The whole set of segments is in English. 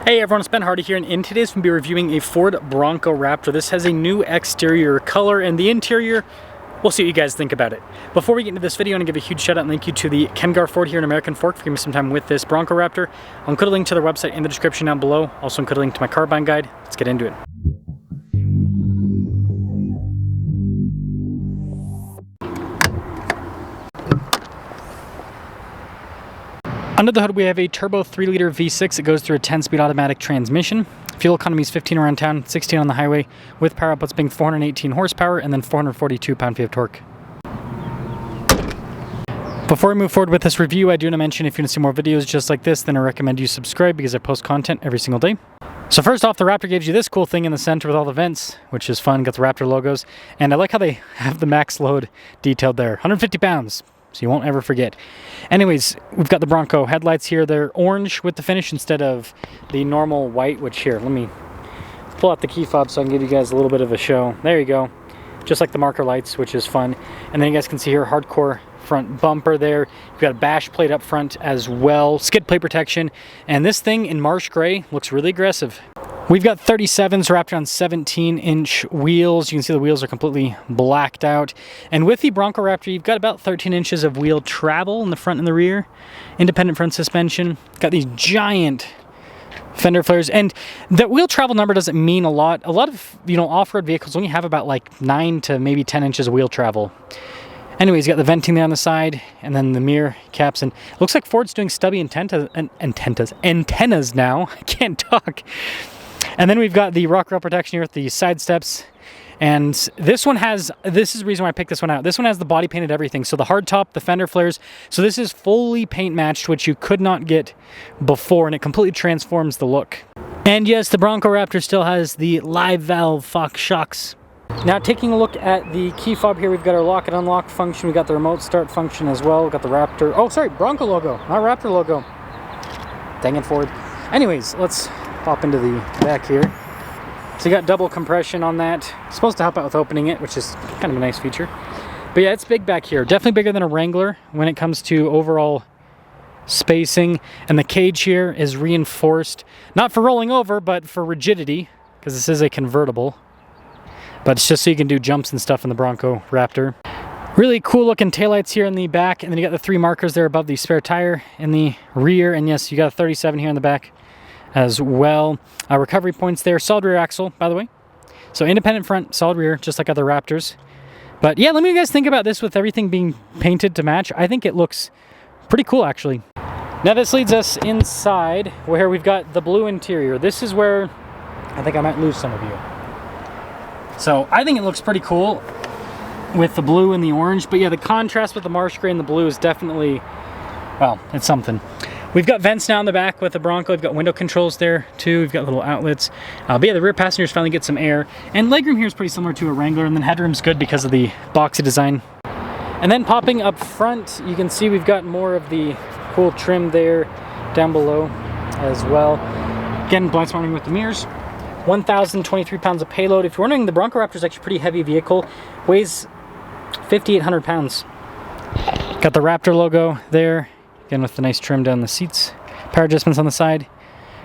Hey everyone, it's Ben Hardy here, and in today's we'll be reviewing a Ford Bronco Raptor. This has a new exterior color, and the interior, we'll see what you guys think about it. Before we get into this video, I want to give a huge shout out and thank you to the Kemgar Ford here in American Fork for giving me some time with this Bronco Raptor. I'll include a link to their website in the description down below. Also include a link to my car buying guide. Let's get into it. Under the hood, we have a turbo 3-liter V6 that goes through a 10-speed automatic transmission. Fuel economy is 15 around town, 16 on the highway, with power outputs being 418 horsepower and then 442 pound-feet of torque. Before I move forward with this review, I do want to mention if you want to see more videos just like this, then I recommend you subscribe because I post content every single day. So first off, the Raptor gives you this cool thing in the center with all the vents, which is fun, got the Raptor logos, and I like how they have the max load detailed there, 150 pounds. So you won't ever forget. Anyways, we've got the Bronco headlights here. They're orange with the finish instead of the normal white, which here, let me pull out the key fob so I can give you guys a little bit of a show. There you go. Just like the marker lights, which is fun. And then you guys can see here, hardcore front bumper there. You've got a bash plate up front as well, skid plate protection. And this thing in marsh gray looks really aggressive. We've got 37s wrapped around 17-inch wheels. You can see the wheels are completely blacked out. And with the Bronco Raptor, you've got about 13 inches of wheel travel in the front and the rear. Independent front suspension. Got these giant fender flares. And that wheel travel number doesn't mean a lot. A lot of, off-road vehicles only have about like 9 to maybe 10 inches of wheel travel. Anyways, you got the venting there on the side, and then the mirror caps, and it looks like Ford's doing stubby antennas now. I can't talk. And then we've got the rock rail protection here with the side steps. And this one has, this is the reason why I picked this one out. This one has the body painted everything. So the hard top, the fender flares. So this is fully paint matched, which you could not get before, and it completely transforms the look. And yes, the Bronco Raptor still has the live valve Fox shocks. Now taking a look at the key fob here, we've got our lock and unlock function. We've got the remote start function as well. We've got the Raptor, oh sorry, Bronco logo, not Raptor logo. Dang it, Ford. Anyways, let's pop into the back here. So you got double compression on that. It's supposed to help out with opening it, which is kind of a nice feature. But yeah, it's big back here. Definitely bigger than a Wrangler when it comes to overall spacing. And the cage here is reinforced, not for rolling over, but for rigidity, because this is a convertible. But it's just so you can do jumps and stuff in the Bronco Raptor. Really cool looking taillights here in the back, and then you got the 3 markers there above the spare tire in the rear. And yes, you got a 37 here in the back as well. Recovery points there, solid rear axle, by the way. So independent front, solid rear, just like other Raptors. But yeah, let me know what you guys think about this with everything being painted to match. I think it looks pretty cool, actually. Now this leads us inside where we've got the blue interior. This is where I think I might lose some of you. So I think it looks pretty cool with the blue and the orange. But yeah, the contrast with the marsh gray and the blue is definitely, well, it's something. We've got vents now in the back with the Bronco. We've got window controls there too. We've got little outlets. But yeah, the rear passengers finally get some air. And legroom here is pretty similar to a Wrangler, and then headroom's good because of the boxy design. And then popping up front, you can see we've got more of the cool trim there down below as well. Again, blind spotting with the mirrors. 1,023 pounds of payload. If you're wondering, the Bronco Raptor is actually a pretty heavy vehicle. Weighs 5,800 pounds. Got the Raptor logo there. Again, with the nice trim down the seats. Power adjustments on the side.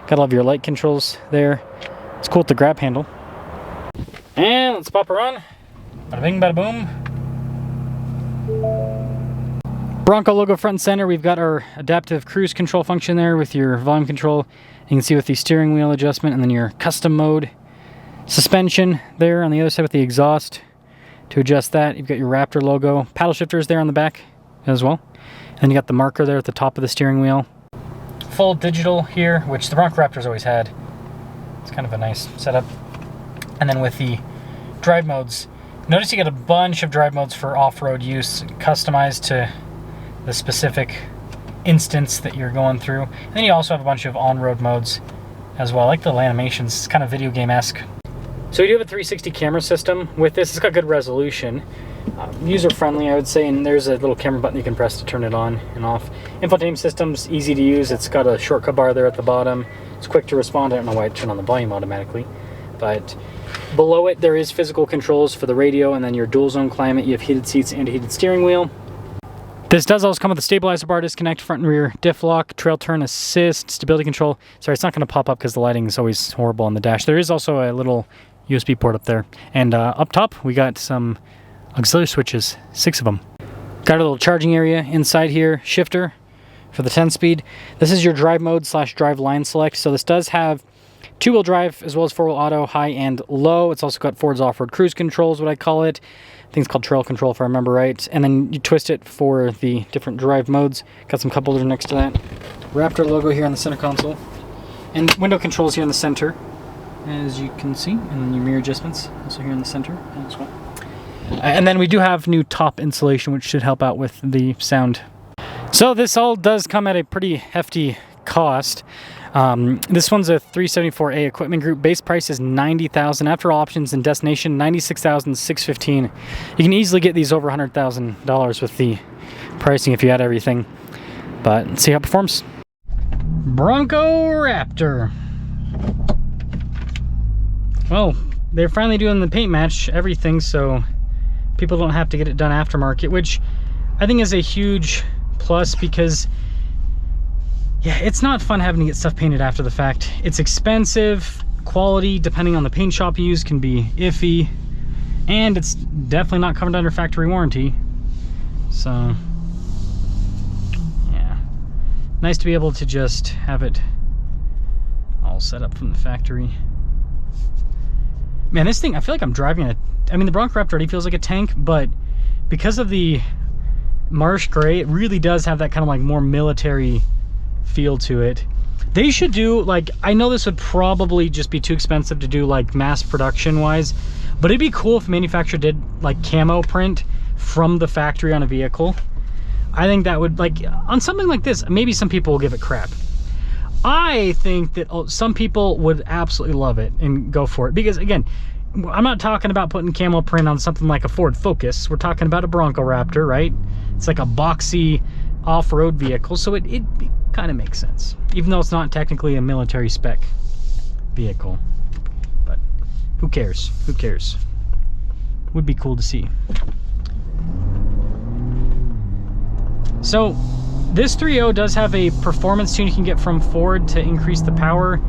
Got all of your light controls there. It's cool with the grab handle. And let's pop her on. Bada bing, bada boom. Bronco logo front and center. We've got our adaptive cruise control function there with your volume control. You can see with the steering wheel adjustment, and then your custom mode. Suspension there on the other side with the exhaust. To adjust that, you've got your Raptor logo. Paddle shifters there on the back as well. And you got the marker there at the top of the steering wheel. Full digital here, which the Bronco Raptor's always had. It's kind of a nice setup. And then with the drive modes, notice you got a bunch of drive modes for off-road use, customized to the specific instance that you're going through. And then you also have a bunch of on-road modes as well. I like the animations, it's kind of video game-esque. So we do have a 360 camera system with this. It's got good resolution. User-friendly, I would say, and there's a little camera button you can press to turn it on and off. Infotainment system's easy to use. It's got a shortcut bar there at the bottom. It's quick to respond. I don't know why it turned on the volume automatically. But below it, there is physical controls for the radio, and then your dual zone climate. You have heated seats and a heated steering wheel. This does also come with a stabilizer bar, disconnect, front and rear diff lock, trail turn assist, stability control. Sorry, it's not going to pop up because the lighting is always horrible on the dash. There is also a little USB port up there. And up top, we got some auxiliary switches, 6 of them. Got a little charging area inside here, shifter for the 10-speed. This is your drive mode / drive line select. So this does have 2-wheel drive as well as 4-wheel auto, high and low. It's also got Ford's off-road cruise control is what I call it. I think it's called trail control if I remember right. And then you twist it for the different drive modes. Got some cup holders next to that. Raptor logo here on the center console. And window controls here in the center, as you can see. And then your mirror adjustments also here in the center as well. And then we do have new top insulation, which should help out with the sound. So this all does come at a pretty hefty cost. This one's a 374A equipment group. Base price is $90,000. After all options and destination, $96,615. You can easily get these over $100,000 with the pricing if you add everything. But let's see how it performs. Bronco Raptor. Well, they're finally doing the paint match everything, so people don't have to get it done aftermarket, which I think is a huge plus because yeah, it's not fun having to get stuff painted after the fact. It's expensive, quality, depending on the paint shop you use, can be iffy, and it's definitely not covered under factory warranty. So, yeah. Nice to be able to just have it all set up from the factory. Man, this thing, I feel like I'm driving a... I mean, the Bronco Raptor already feels like a tank, but because of the marsh gray, it really does have that kind of like more military feel to it. They should do like, I know this would probably just be too expensive to do like mass production wise, but it'd be cool if manufacturer did like camo print from the factory on a vehicle. I think that would, like, on something like this, maybe some people will give it crap. I think that some people would absolutely love it and go for it, because again, I'm not talking about putting camo print on something like a Ford Focus. We're talking about a Bronco Raptor, right? It's like a boxy off-road vehicle, so it kind of makes sense, even though it's not technically a military spec vehicle. But who cares? Who cares? Would be cool to see. So this 3.0 does have a performance tune you can get from Ford to increase the power.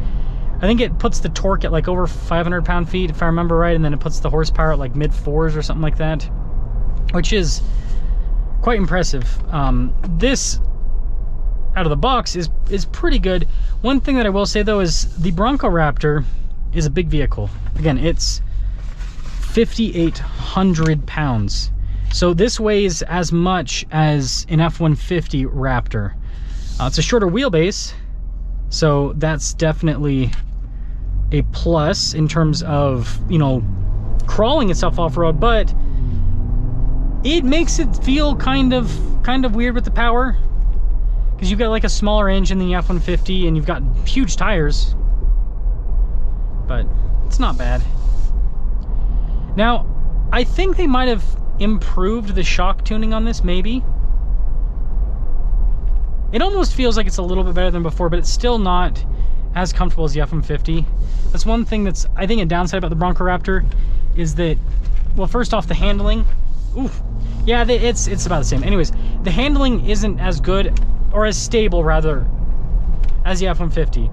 I think it puts the torque at like over 500 pound-feet if I remember right, and then it puts the horsepower at like mid-4s or something like that, which is quite impressive. This out of the box is pretty good. One thing that I will say though is the Bronco Raptor is a big vehicle. Again, it's 5,800 pounds. So this weighs as much as an F-150 Raptor. It's a shorter wheelbase, so that's definitely a plus in terms of, you know, crawling itself off-road, but it makes it feel kind of weird with the power, because you've got like a smaller engine than the F-150 and you've got huge tires, but it's not bad. Now, I think they might have improved the shock tuning on this, maybe. It almost feels like it's a little bit better than before, but it's still not as comfortable as the F-150. That's one thing that's, I think, a downside about the Bronco Raptor is that, well, first off, the handling. Oof. Yeah, it's about the same. Anyways, the handling isn't as good, or as stable, rather, as the F-150.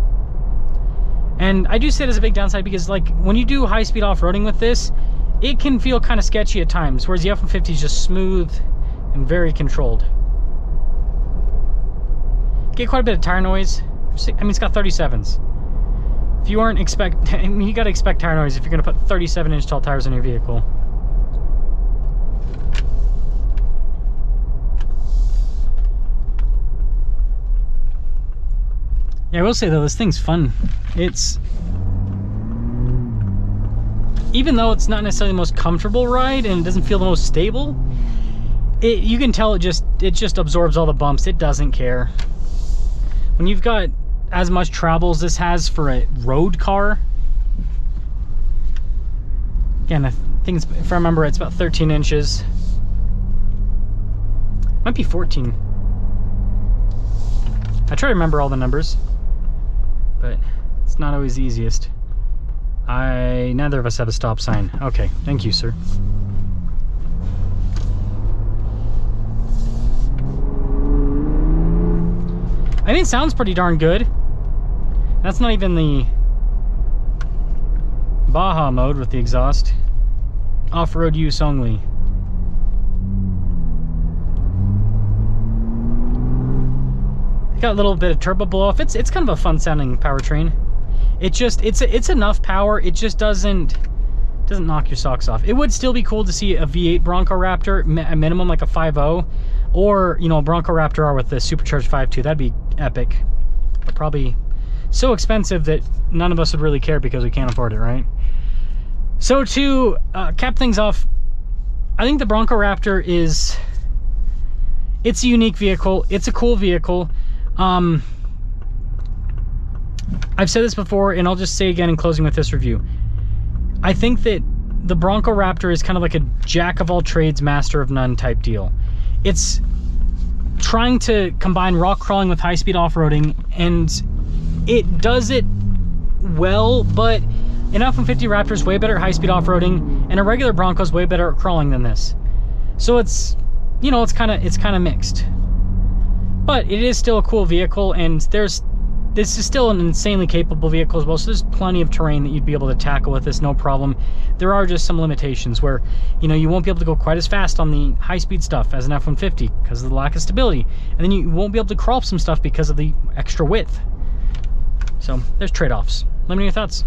And I do say it as a big downside because, like, when you do high-speed off-roading with this, it can feel kind of sketchy at times, whereas the F-150 is just smooth and very controlled. Get quite a bit of tire noise. I mean, it's got 37s. If you aren't I mean, you got to expect tire noise if you're going to put 37-inch tall tires on your vehicle. Yeah, I will say though, this thing's fun. It's, even though it's not necessarily the most comfortable ride and it doesn't feel the most stable, you can tell it just absorbs all the bumps. It doesn't care. When you've got as much travel as this has for a road car, again, I think it's, if I remember, it's about 13 inches. Might be 14. I try to remember all the numbers, but it's not always the easiest. Neither of us have a stop sign. Okay, thank you, sir. I mean, it sounds pretty darn good. That's not even the Baja mode with the exhaust. Off-road use only. Got a little bit of turbo blow off. It's kind of a fun sounding powertrain. It's enough power. It just doesn't knock your socks off. It would still be cool to see a V8 Bronco Raptor, a minimum like a 5.0, or you know, a Bronco Raptor R with the supercharged 5.2. That'd be epic, but probably so expensive that none of us would really care because we can't afford it, right? So to cap things off, I think the Bronco Raptor it's a unique vehicle. It's a cool vehicle. I've said this before, and I'll just say again in closing with this review. I think that the Bronco Raptor is kind of like a jack of all trades, master of none type deal. It's trying to combine rock crawling with high-speed off-roading, and it does it well, but an F-150 Raptor is way better at high-speed off-roading, and a regular Bronco is way better at crawling than this. So it's, you know, it's kind of mixed. But it is still a cool vehicle, and this is still an insanely capable vehicle as well, so there's plenty of terrain that you'd be able to tackle with this, no problem. There are just some limitations where, you know, you won't be able to go quite as fast on the high-speed stuff as an F-150 because of the lack of stability, and then you won't be able to crawl up some stuff because of the extra width. So there's trade-offs. Let me know your thoughts.